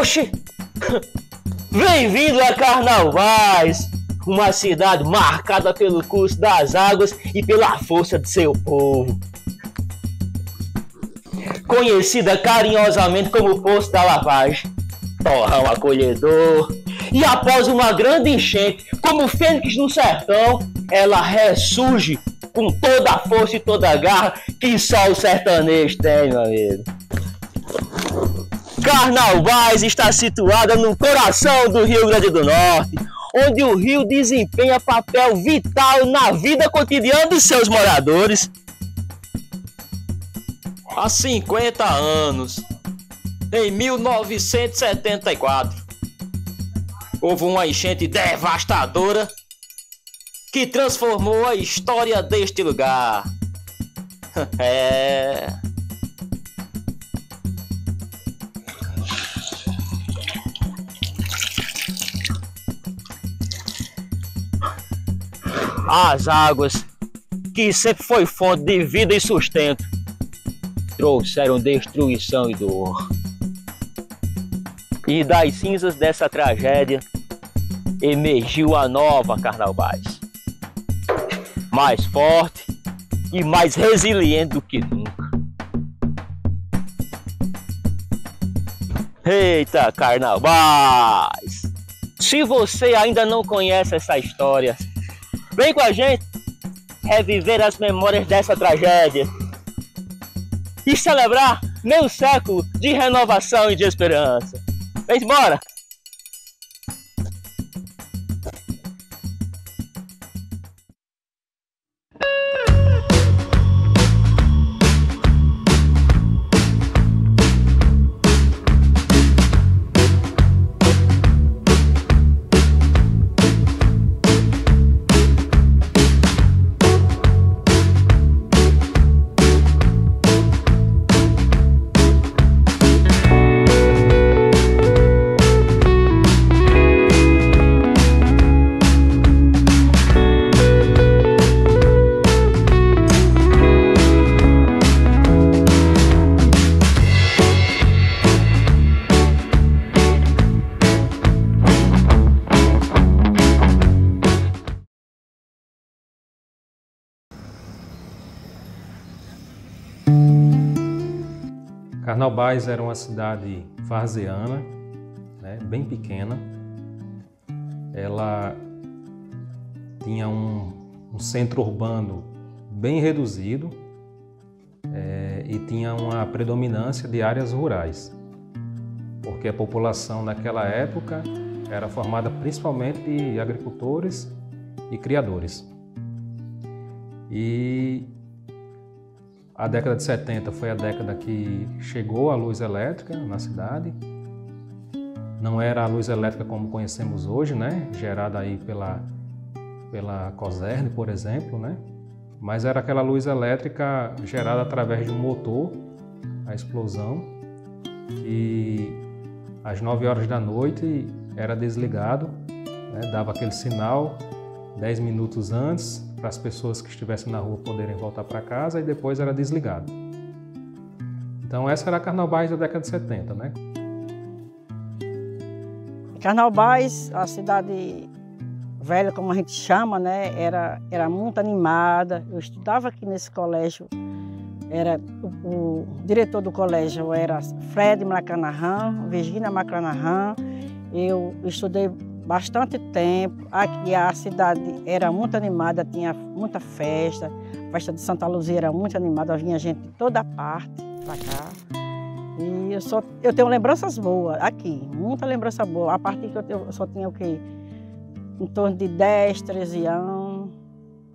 Oxi! Bem-vindo a Carnaubais, uma cidade marcada pelo curso das águas e pela força de seu povo. Conhecida carinhosamente como Poço da Lavagem, torrão acolhedor. E após uma grande enchente, como o fênix no sertão, ela ressurge com toda a força e toda a garra que só o sertanejo tem, meu amigo. Carnaubais está situada no coração do Rio Grande do Norte, onde o rio desempenha papel vital na vida cotidiana dos seus moradores. Há 50 anos, em 1974, houve uma enchente devastadora que transformou a história deste lugar. As águas, que sempre foi fonte de vida e sustento, trouxeram destruição e dor. E das cinzas dessa tragédia emergiu a nova Carnaubais, mais forte e mais resiliente do que nunca. Eita, Carnaubais! Se você ainda não conhece essa história, vem com a gente reviver as memórias dessa tragédia e celebrar meio século de renovação e de esperança. Vem embora! Carnaubais era uma cidade varzeana, né, bem pequena. Ela tinha um centro urbano bem reduzido e tinha uma predominância de áreas rurais, porque a população naquela época era formada principalmente de agricultores e criadores. E a década de 70 foi a década que chegou a luz elétrica na cidade. Não era a luz elétrica como conhecemos hoje, né? Gerada aí pela Cosern, por exemplo, né? Mas era aquela luz elétrica gerada através de um motor, a explosão, e às 9 horas da noite era desligado, né? Dava aquele sinal 10 minutos antes, para as pessoas que estivessem na rua poderem voltar para casa, e depois era desligado. Então essa era a Carnaubais da década de 70, né? Carnaubais, a cidade velha, como a gente chama, né? Era muito animada. Eu estudava aqui nesse colégio. O diretor do colégio era Fred Maclanahan, Virginia Maclanahan. Eu estudei bastante tempo. Aqui a cidade era muito animada, tinha muita festa. A festa de Santa Luzia era muito animada, vinha gente de toda parte para cá. E eu tenho lembranças boas aqui, muita lembrança boa. A partir que eu só tinha o quê? Em torno de 10, 13 anos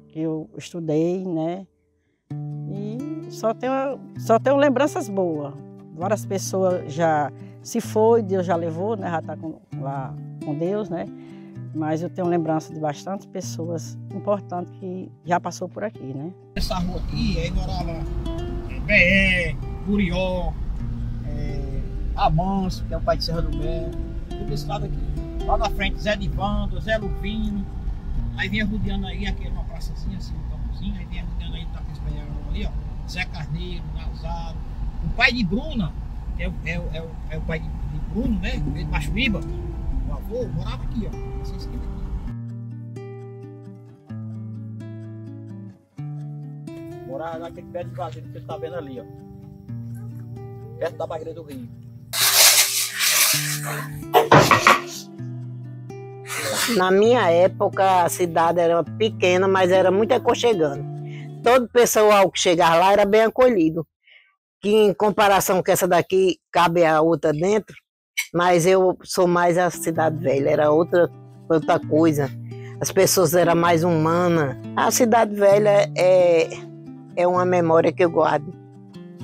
que eu estudei, né? E só tenho lembranças boas. Várias pessoas já se foi, Deus já levou, né? Já está lá com Deus, né? Mas eu tenho lembrança de bastante pessoas importantes que já passou por aqui, né? Essa rua aqui, aí morava BE, Curió, Amanso, que é o pai de Serra do Mel, tudo esse lado aqui. Lá na frente, Zé Divando, Zé Lupino, aí vinha rodeando aí, aqui era uma praçazinha assim, um campozinho, aí vinha rodeando aí, tá ali, ó, Zé Carneiro, Nazário, o pai de Bruna, É o pai de Bruno, né? Veio de Machuíba. O avô morava aqui, ó. Essa esquina aqui. Morava naquele pé de vasilha que você tá vendo ali, ó. Perto da barreira do rio. Na minha época, a cidade era pequena, mas era muito aconchegante. Todo pessoal que chegava lá era bem acolhido. Que em comparação com essa daqui, cabe a outra dentro, mas eu sou mais a Cidade Velha, era outra coisa. As pessoas eram mais humanas. A Cidade Velha é uma memória que eu guardo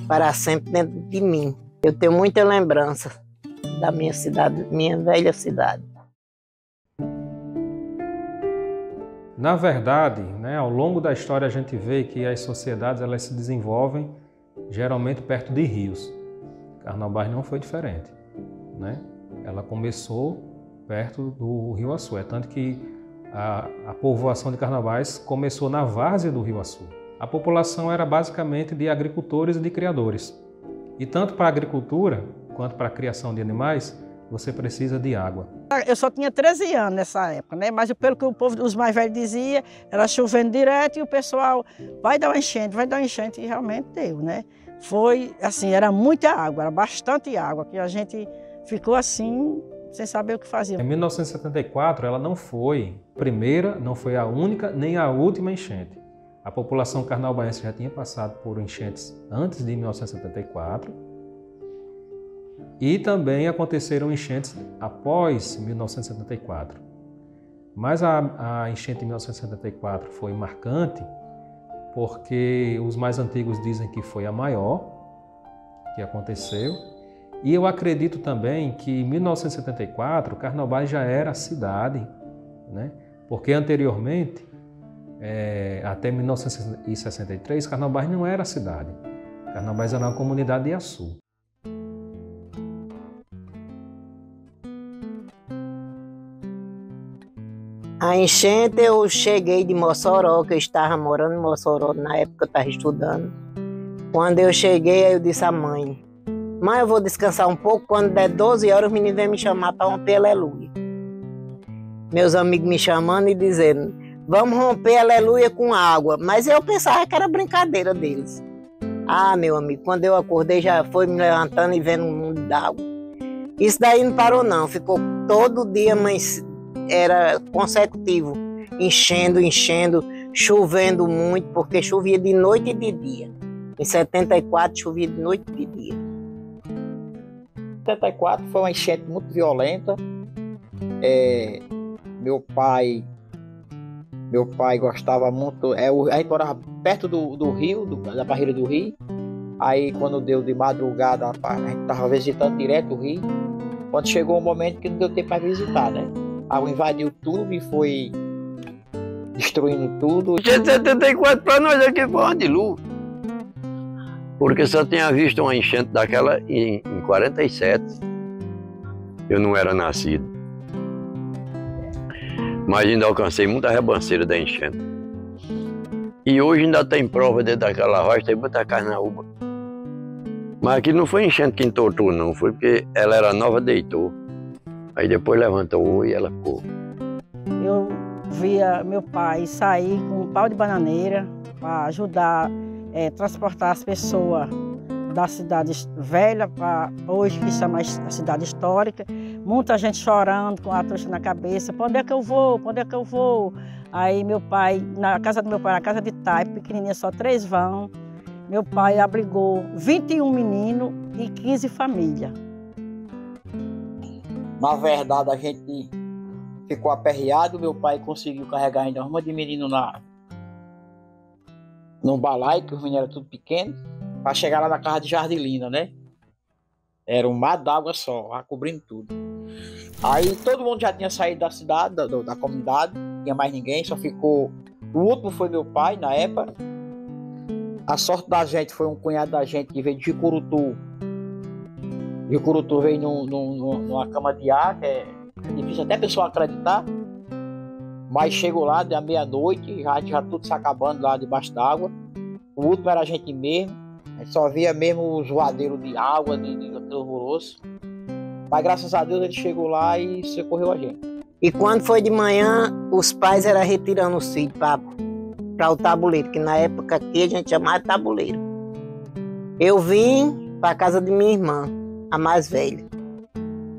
para sempre dentro de mim. Eu tenho muita lembrança da minha cidade, minha velha cidade. Na verdade, né, ao longo da história a gente vê que as sociedades elas se desenvolvem geralmente perto de rios. Carnaubais não foi diferente, né? Ela começou perto do Rio Açu, é tanto que a povoação de Carnaubais começou na várzea do Rio Açu. A população era basicamente de agricultores e de criadores. E tanto para a agricultura quanto para a criação de animais, você precisa de água. Eu só tinha 13 anos nessa época, né? Mas pelo que o povo, os mais velhos diziam, era chovendo direto e o pessoal vai dar uma enchente, e realmente deu, né? Foi assim, era muita água, era bastante água, que a gente ficou assim, sem saber o que fazer. Em 1974, ela não foi a primeira, não foi a única, nem a última enchente. A população carnaubaense já tinha passado por enchentes antes de 1974, e também aconteceram enchentes após 1974. Mas a enchente de 1974 foi marcante porque os mais antigos dizem que foi a maior que aconteceu. E eu acredito também que em 1974 Carnaubais já era cidade, né? Porque anteriormente, até 1963, Carnaubais não era cidade. Carnaubais era uma comunidade de açu. A enchente, eu cheguei de Mossoró, que eu estava morando em Mossoró na época que eu estava estudando. Quando eu cheguei, eu disse à mãe, mãe, eu vou descansar um pouco, quando der 12 horas, o menino vem me chamar para romper aleluia. Meus amigos me chamando e dizendo, vamos romper aleluia com água. Mas eu pensava que era brincadeira deles. Ah, meu amigo, quando eu acordei, já foi me levantando e vendo um mundo d'água. Isso daí não parou não, ficou todo dia, mas era consecutivo, enchendo, chovendo muito, porque chovia de noite e de dia. Em 74 chovia de noite e de dia. 74 foi uma enchente muito violenta. Meu pai gostava muito. A gente morava perto do rio, da barreira do rio. Aí quando deu de madrugada, a gente estava visitando direto o rio. Quando chegou um momento que não deu tempo para visitar, né? A água invadiu tudo e foi destruindo tudo. Em 74 para nós aqui foi uma de luz. Porque só tinha visto uma enchente daquela em 47. Eu não era nascido. Mas ainda alcancei muita rebanceira da enchente. E hoje ainda tem prova dentro daquela rocha, tem muita carnaúba. Mas aqui não foi enchente que entortou, não. Foi porque ela era nova, deitou. Aí depois levantou e ela ficou. Eu via meu pai sair com um pau de bananeira para ajudar a transportar as pessoas da cidade velha para hoje, que chama a cidade histórica. Muita gente chorando com a trouxa na cabeça. Para onde é que eu vou? Para onde é que eu vou? Aí meu pai, na casa do meu pai, na casa de taipa, pequenininha, só 3 vão. Meu pai abrigou 21 meninos e 15 famílias. Na verdade, a gente ficou aperreado. Meu pai conseguiu carregar ainda uma de menino num balaio, que os meninos eram tudo pequenos, para chegar lá na casa de Jardilina, né? Era um mar d'água só, lá cobrindo tudo. Aí todo mundo já tinha saído da cidade, da comunidade, não tinha mais ninguém, só ficou... O último foi meu pai, na época. A sorte da gente foi um cunhado da gente que veio de Jicurutu. Jicurutu veio numa cama de ar, que é difícil até a pessoa acreditar. Mas chegou lá, da meia-noite, já tudo se acabando lá debaixo d'água. O último era a gente mesmo. A gente só via mesmo os voadeiros de água, de alvoroço. Mas graças a Deus ele chegou lá e socorreu a gente. E quando foi de manhã, os pais eram retirando os filhos para o tabuleiro, que na época aqui a gente chamava de tabuleiro. Eu vim para a casa de minha irmã, a mais velha.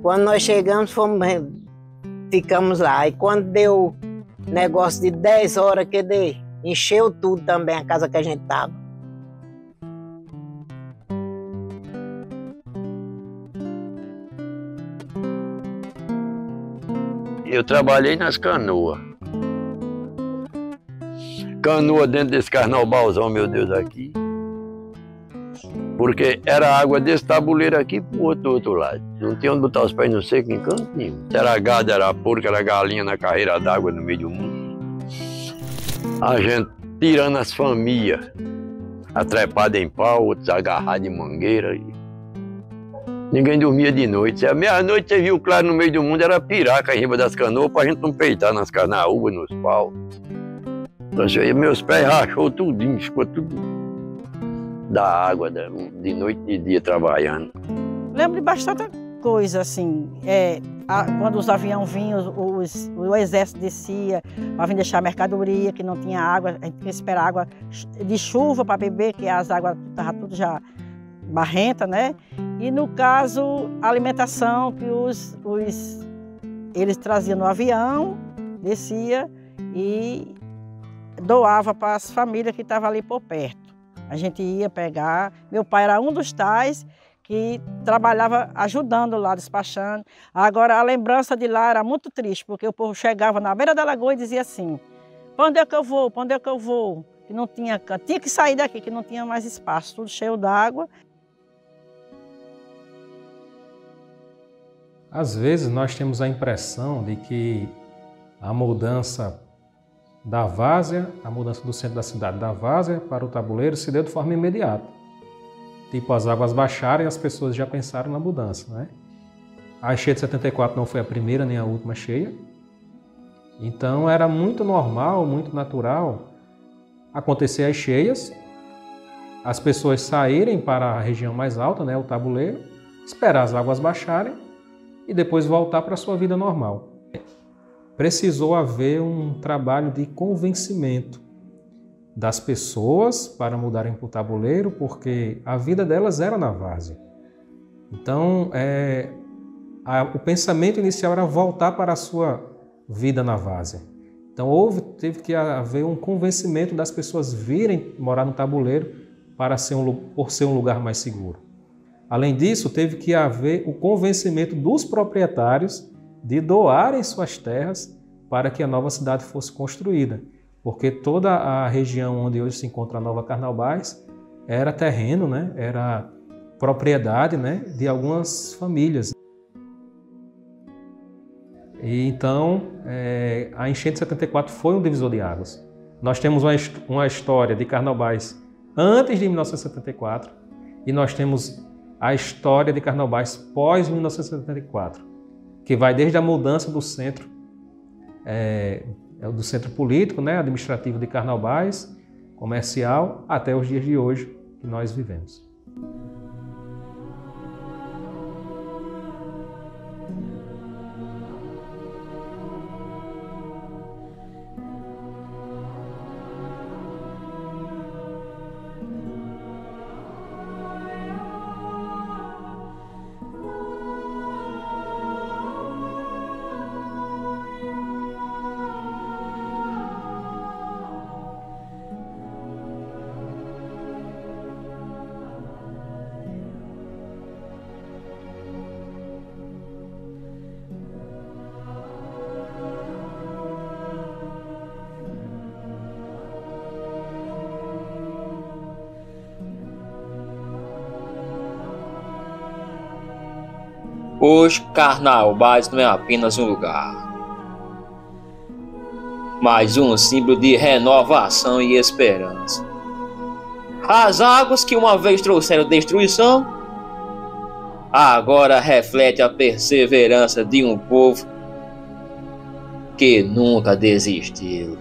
Quando nós chegamos, ficamos lá. E quando deu negócio de 10 horas, encheu tudo também a casa que a gente estava. Eu trabalhei nas canoas. Canoa dentro desse carnavalzão, meu Deus, aqui. Porque era água desse tabuleiro aqui pro do outro lado. Não tinha onde botar os pés no seco em canto nenhum. Era gado, era porco, era galinha na carreira d'água no meio do mundo. A gente tirando as famílias, atrepada em pau, outros agarrados em mangueira. Ninguém dormia de noite. À meia-noite você viu claro no meio do mundo, era piraca em riba das canoas pra gente não peitar nas carnaúbas, nos paus. Então, meus pés rachou tudinho, ficou tudo da água, de noite e de dia trabalhando. Lembro de bastante coisa, assim, quando os aviões vinham, o exército descia para vir deixar a mercadoria, que não tinha água, a gente tinha que esperar água de chuva para beber, que as águas estavam tudo já barrenta, né? E no caso, a alimentação que eles traziam no avião, descia e doava para as famílias que estavam ali por perto. A gente ia pegar. Meu pai era um dos tais que trabalhava ajudando lá, despachando. Agora, a lembrança de lá era muito triste, porque o povo chegava na beira da lagoa e dizia assim: para onde é que eu vou? Para onde é que eu vou? Que não tinha que sair daqui, que não tinha mais espaço, tudo cheio d'água. Às vezes nós temos a impressão de que a mudança da várzea, a mudança do centro da cidade da várzea para o tabuleiro se deu de forma imediata. Tipo, as águas baixaram e as pessoas já pensaram na mudança, né? A enchente de 74 não foi a primeira nem a última cheia. Então era muito normal, muito natural acontecer as cheias, as pessoas saírem para a região mais alta, né, o tabuleiro, esperar as águas baixarem e depois voltar para a sua vida normal. Precisou haver um trabalho de convencimento das pessoas para mudarem para o tabuleiro, porque a vida delas era na várzea. Então, o pensamento inicial era voltar para a sua vida na várzea. Então, teve que haver um convencimento das pessoas virem morar no tabuleiro por ser um lugar mais seguro. Além disso, teve que haver o convencimento dos proprietários de doarem suas terras para que a nova cidade fosse construída, porque toda a região onde hoje se encontra a Nova Carnaubais era terreno, né? Era propriedade, né, de algumas famílias. E então, a enchente de 74 foi um divisor de águas. Nós temos uma história de Carnaubais antes de 1974 e nós temos a história de Carnaubais pós-1974, que vai desde a mudança do centro, do centro político, né, administrativo de Carnaubais, comercial, até os dias de hoje que nós vivemos. Hoje, Carnaubais não é apenas um lugar, mas um símbolo de renovação e esperança. As águas que uma vez trouxeram destruição, agora reflete a perseverança de um povo que nunca desistiu.